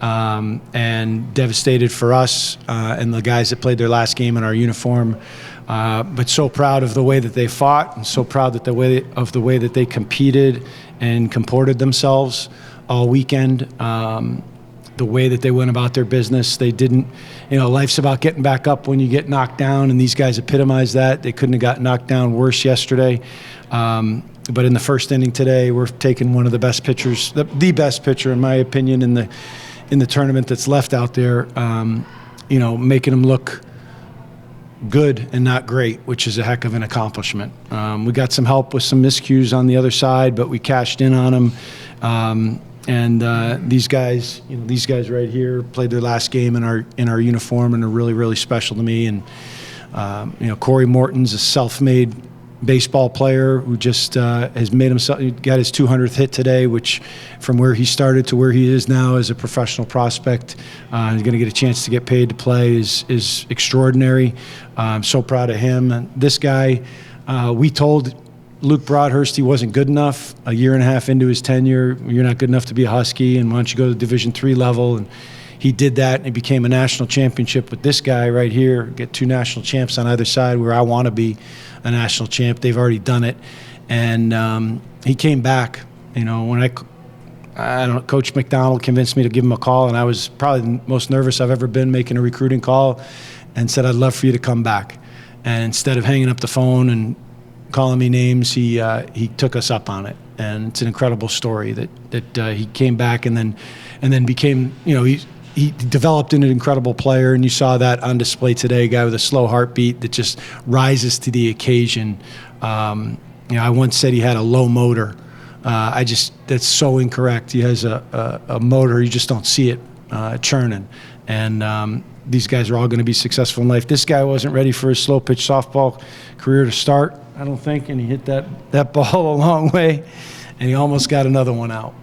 and devastated for us and the guys that played their last game in our uniform. But so proud of the way that they fought, and so proud that the way that they competed and comported themselves all weekend. The way that they went about their business, they didn't. Life's about getting back up when you get knocked down, and these guys epitomized that. They couldn't have got knocked down worse yesterday. But in the first inning today, we're taking one of the best pitchers, the best pitcher in my opinion in the tournament that's left out there. Making them look good and not great, which is a heck of an accomplishment. We got some help with some miscues on the other side, but we cashed in on them. And these guys right here played their last game in our uniform and are really, really special to me. And Corey Morton's a self-made baseball player who just has made himself. He got his 200th hit today, which from where he started to where he is now as a professional prospect, he's going to get a chance to get paid to play is extraordinary. I'm so proud of him. And this guy, we told Luke Broadhurst he wasn't good enough a year and a half into his tenure. You're not good enough to be a Husky, and why don't you go to Division III level? And he did that, and he became a national championship with this guy right here. Get 2 national champs on either side where I want to be a national champ. They've already done it. And he came back. When I don't know, Coach McDonald convinced me to give him a call, and I was probably the most nervous I've ever been making a recruiting call, and said, I'd love for you to come back. And instead of hanging up the phone and calling me names, he took us up on it. And it's an incredible story that he came back and then became, he developed into an incredible player, and you saw that on display today, a guy with a slow heartbeat that just rises to the occasion. I once said he had a low motor. That's so incorrect. He has a motor, you just don't see it churning. And these guys are all going to be successful in life. This guy wasn't ready for his slow pitch softball career to start, I don't think, and he hit that ball a long way, and he almost got another one out.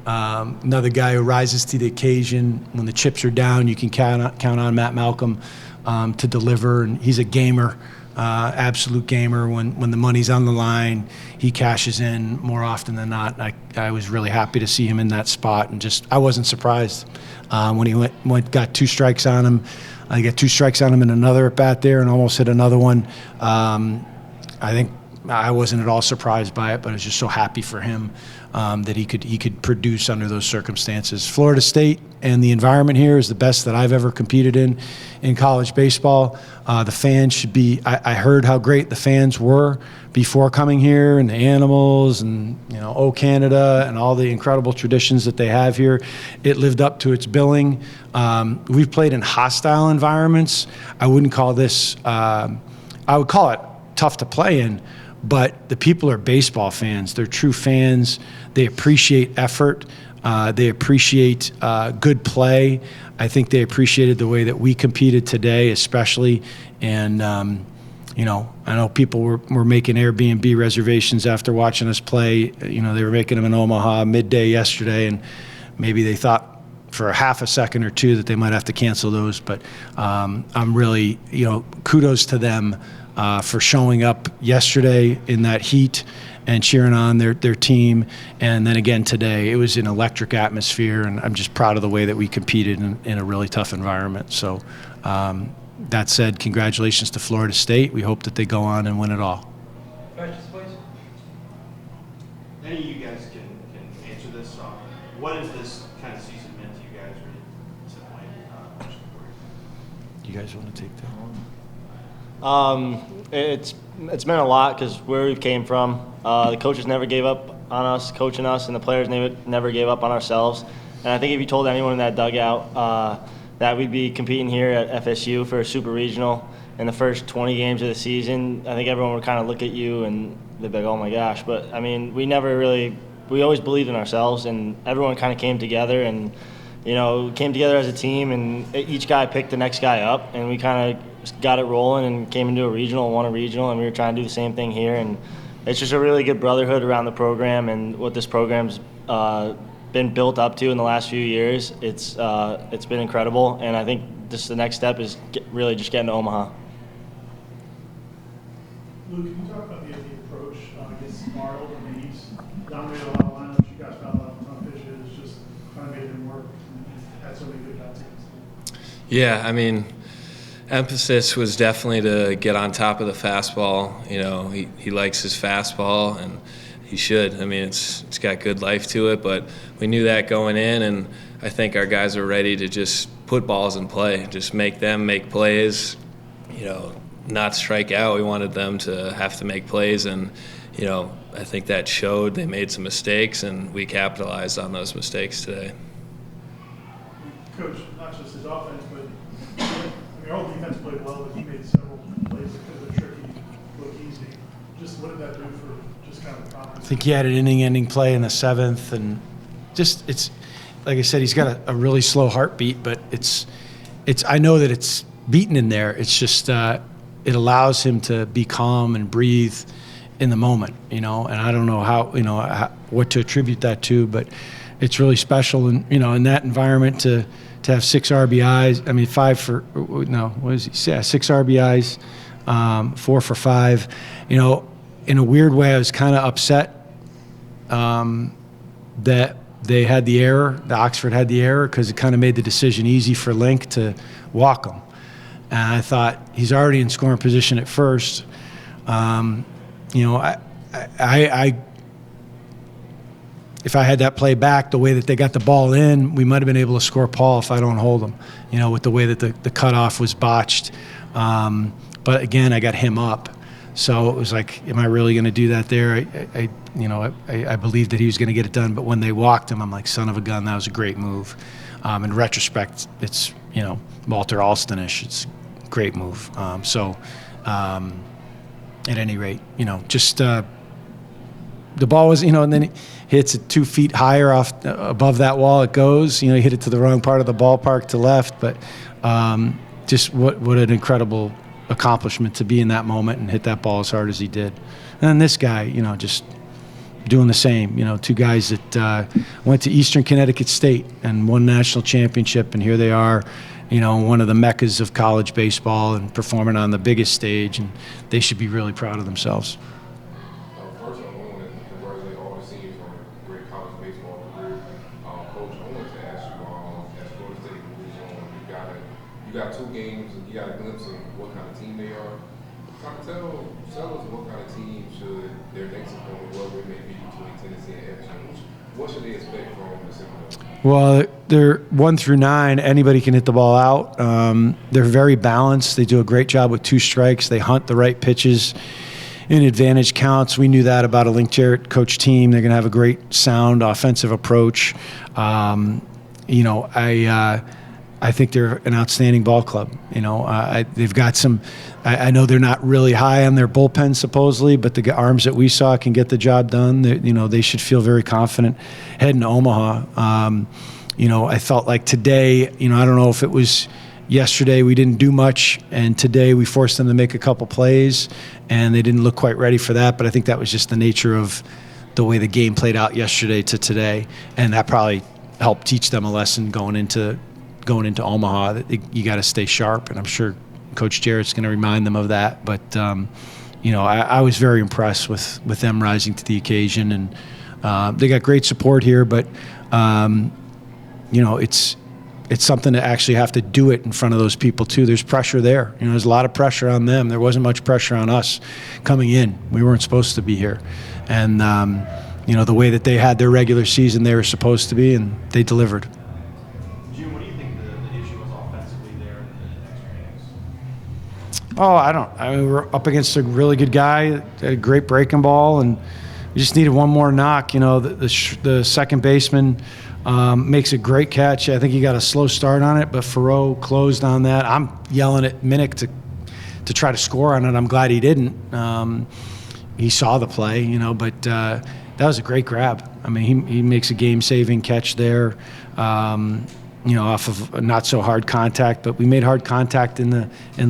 Another guy who rises to the occasion. When the chips are down, you can count on Matt Malcolm to deliver, and he's a gamer, absolute gamer. When the money's on the line, he cashes in more often than not. I was really happy to see him in that spot, and I wasn't surprised when he got 2 strikes on him. I got 2 strikes on him in another at bat there, and almost hit another one. I think I wasn't at all surprised by it, but I was just so happy for him that he could produce under those circumstances. Florida State and the environment here is the best that I've ever competed in college baseball. The fans should be. I heard how great the fans were before coming here, and the animals, and O Canada, and all the incredible traditions that they have here. It lived up to its billing. We've played in hostile environments. I wouldn't call this. I would call it tough to play in. But the people are baseball fans. They're true fans. They appreciate effort. They appreciate good play. I think they appreciated the way that we competed today, especially. And, I know people were making Airbnb reservations after watching us play. They were making them in Omaha midday yesterday, and maybe they thought for a half a second or two that they might have to cancel those. But I'm really, kudos to them for showing up yesterday in that heat and cheering on their team. And then again today, it was an electric atmosphere, and I'm just proud of the way that we competed in a really tough environment. So that said, congratulations to Florida State. We hope that they go on and win it all. Questions, please? Any of you guys can answer this. What has this kind of season meant to you guys recently? You guys want to take that one? It's meant a lot because where we came from, the coaches never gave up on us, coaching us, and the players never gave up on ourselves. And I think if you told anyone in that dugout that we'd be competing here at FSU for a super regional in the first 20 games of the season, I think everyone would kind of look at you and they'd be like, oh my gosh. But I mean, we always believed in ourselves, and everyone kind of came together and, came together as a team, and each guy picked the next guy up, and we kind of got it rolling and came into a regional and won a regional, and we were trying to do the same thing here. And it's just a really good brotherhood around the program, and what this program's been built up to in the last few years. It's been incredible, and I think just the next step is really just getting to Omaha. Luke, can you talk about the approach against Arnold? I mean, he's dominated a lot of lineups. You guys found a lot of tough pitches, just kind of made him work had so many good bats against them? Yeah, I mean, emphasis was definitely to get on top of the fastball. You know, he likes his fastball, and he should. I mean, it's got good life to it, but we knew that going in, and I think our guys are ready to just put balls in play, just make them make plays, you know, not strike out. We wanted them to have to make plays, and, you know, I think that showed. They made some mistakes, and we capitalized on those mistakes today. Coach, not just his offense, but I mean, our whole defense played well, but he made several plays that could have been tricky, look easy. Just what did that do for just kind of the confidence? I think he had an inning-ending play in the 7th, and just it's like I said, he's got a really slow heartbeat, but it's I know that it's beaten in there. It's just it allows him to be calm and breathe in the moment, you know. And I don't know what to attribute that to, but it's really special, and you know, in that environment to have 6 RBIs. I mean, 6 RBIs, 4 for 5. You know, in a weird way, I was kind of upset that they had the error. The Oxford had the error because it kind of made the decision easy for Link to walk him. And I thought he's already in scoring position at first. You know, I if I had that play back the way that they got the ball in, we might have been able to score Paul if I don't hold him, you know, with the way that the cutoff was botched. But again, I got him up. So it was like, am I really going to do that there? I believed that he was going to get it done. But when they walked him, I'm like, son of a gun, that was a great move. In retrospect, it's, you know, Walter Alston-ish. It's a great move. At any rate, you know, just the ball was, you know, and then he hits it 2 feet higher above that wall. It goes, you know, he hit it to the wrong part of the ballpark to left. But just what an incredible accomplishment to be in that moment and hit that ball as hard as he did. And then this guy, you know, just doing the same. You know, 2 guys that went to Eastern Connecticut State and won national championship, and here they are, you know, one of the meccas of college baseball and performing on the biggest stage, and they should be really proud of themselves. First, I want to congratulate all the seniors on a great college baseball career. Coach, I wanted to ask you, as Florida State moves on, you got 2 games, and you got a glimpse of what kind of team they are. Tell us what kind of team should their next opponent, whatever it may be, between Tennessee and FSU. What should they expect from the Seminoles? Well, they're 1 through 9. Anybody can hit the ball out. They're very balanced. They do a great job with 2 strikes. They hunt the right pitches in advantage counts. We knew that about a Link Jarrett coach team. They're going to have a great sound offensive approach. You know, I think they're an outstanding ball club. You know, they've got some. I know they're not really high on their bullpen supposedly, but the arms that we saw can get the job done. You know, they should feel very confident heading to Omaha. You know, I felt like today, you know, I don't know if it was yesterday we didn't do much, and today we forced them to make a couple plays, and they didn't look quite ready for that. But I think that was just the nature of the way the game played out yesterday to today, and that probably helped teach them a lesson going into Omaha, that you got to stay sharp, and I'm sure Coach Jarrett's going to remind them of that. But you know, I was very impressed with them rising to the occasion, and they got great support here. But you know, it's something to actually have to do it in front of those people too. There's pressure there. You know, there's a lot of pressure on them. There wasn't much pressure on us coming in. We weren't supposed to be here, and you know, the way that they had their regular season, they were supposed to be, and they delivered. I mean, we're up against a really good guy, a great breaking ball, and we just needed one more knock. You know, the second baseman makes a great catch. I think he got a slow start on it, but Farrow closed on that. I'm yelling at Minnick to try to score on it. I'm glad he didn't. He saw the play, you know, but that was a great grab. I mean, he makes a game-saving catch there. You know, off of not so hard contact, but we made hard contact in the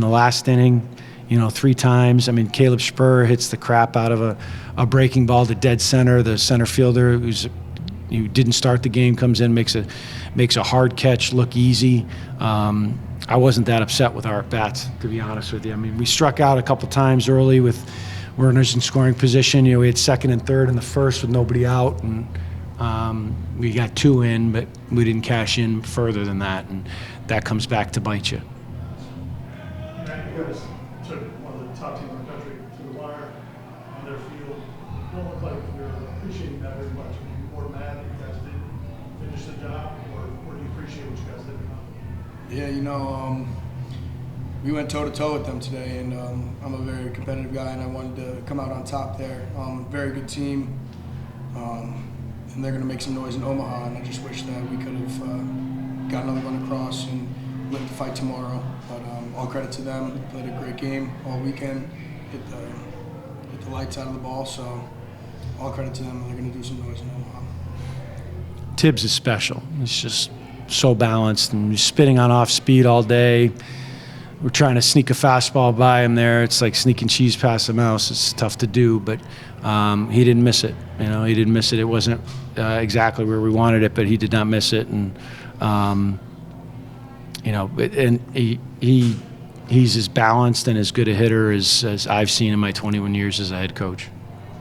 last inning, you know, 3 times. I mean, Caleb Spur hits the crap out of a breaking ball to dead center. The center fielder who didn't start the game comes in, makes a hard catch look easy. I wasn't that upset with our at-bats, to be honest with you. I mean, we struck out a couple times early with runners in scoring position. You know, we had second and third in the first with nobody out, and We got 2 in, but we didn't cash in further than that, and that comes back to bite you. You guys took one of the top teams in the country to the wire on their field. You don't look like you're appreciating that very much. Are you more mad that you guys didn't finish the job, or do you appreciate what you guys did or not? Yeah, we went toe-to-toe with them today, and I'm a very competitive guy, and I wanted to come out on top there. Very good team, and they're going to make some noise in Omaha, and I just wish that we could have got another one across and lived the fight tomorrow. But all credit to them. They played a great game all weekend, hit the lights out of the ball, so all credit to them. They're going to do some noise in Omaha. Tibbs is special. He's just so balanced, and he's spitting on off speed all day. We're trying to sneak a fastball by him there. It's like sneaking cheese past a mouse. It's tough to do, but he didn't miss it. He didn't miss it. It wasn't exactly where we wanted it, but he did not miss it. And he's as balanced and as good a hitter as I've seen in my 21 years as a head coach.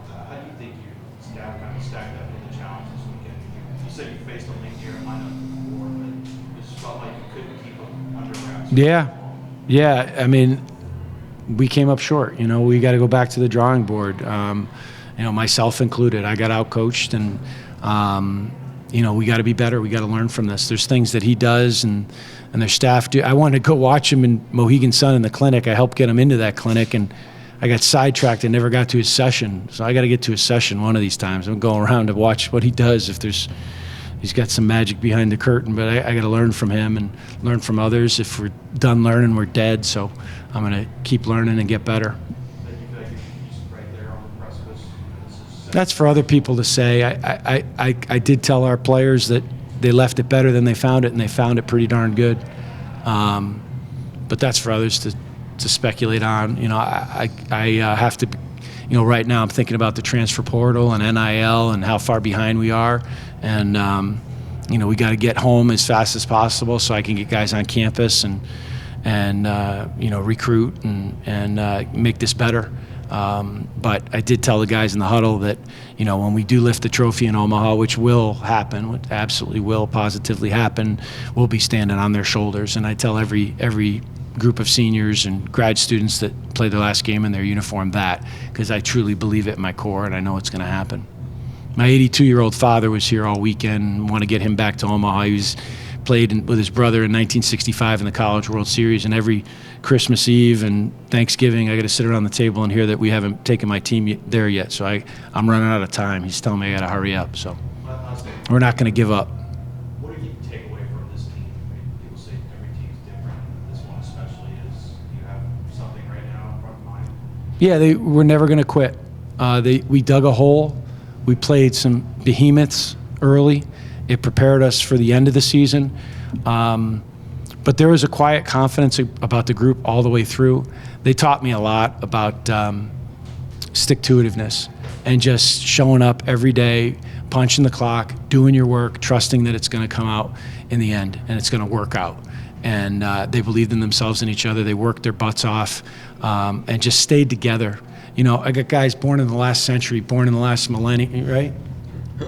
How do you think your staff kind of stacked up in the challenge this weekend? You said you faced a late-year lineup before, but it just felt like you couldn't keep them under wraps. Yeah. I mean, we came up short. We got to go back to the drawing board. Myself included. I got out-coached, and we got to be better. We got to learn from this. There's things that he does and their staff do. I wanted to go watch him in Mohegan Sun in the clinic. I helped get him into that clinic, and I got sidetracked and never got to his session. So I got to get to his session one of these times. I'm going around to watch what he does. He's got some magic behind the curtain, but I got to learn from him and learn from others. If we're done learning, we're dead. So I'm going to keep learning and get better. That's for other people to say. I did tell our players that they left it better than they found it, and they found it pretty darn good. But that's for others to speculate on. I have to, right now I'm thinking about the transfer portal and NIL and how far behind we are. And, we got to get home as fast as possible so I can get guys on campus and recruit and make this better. But I did tell the guys in the huddle that, when we do lift the trophy in Omaha, which will happen, which absolutely will positively happen, we'll be standing on their shoulders. And I tell every group of seniors and grad students that play their last game in their uniform that, because I truly believe it in my core, and I know it's going to happen. My 82-year-old father was here all weekend and want to get him back to Omaha. He played with his brother in 1965 in the College World Series, and every Christmas Eve and Thanksgiving I got to sit around the table and hear that we haven't taken my team there yet. So I'm running out of time. He's telling me I got to hurry up. So we're not going to give up. What do you take away from this team? People say every team's different. This one especially is. You have something right now in front of mind. Yeah, we're never going to quit. We dug a hole. We played some behemoths early. It prepared us for the end of the season. But there was a quiet confidence about the group all the way through. They taught me a lot about stick-to-itiveness and just showing up every day, punching the clock, doing your work, trusting that it's going to come out in the end and it's going to work out. And they believed in themselves and each other. They worked their butts off and just stayed together. I got guys born in the last century, born in the last millennium, right?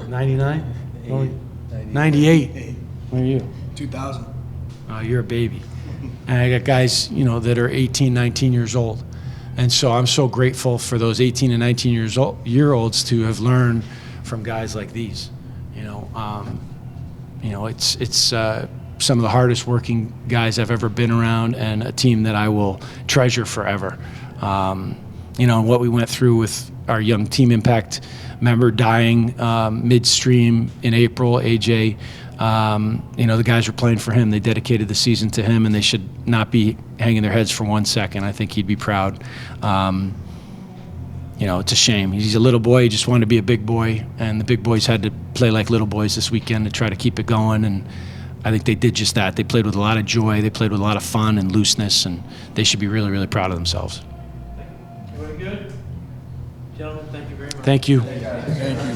99? 98. Where are you? 2000. You're a baby. And I got guys, that are 18, 19 years old. And so I'm so grateful for those 18 and 19-year-olds to have learned from guys like these. It's some of the hardest working guys I've ever been around, and a team that I will treasure forever. And what we went through with our young Team Impact member dying midstream in April, AJ, the guys were playing for him. They dedicated the season to him, and they should not be hanging their heads for 1 second. I think he'd be proud. It's a shame. He's a little boy. He just wanted to be a big boy, and the big boys had to play like little boys this weekend to try to keep it going, and I think they did just that. They played with a lot of joy. They played with a lot of fun and looseness, and they should be really, really proud of themselves. Everybody good? Gentlemen, thank you very much. Thank you. Thank you.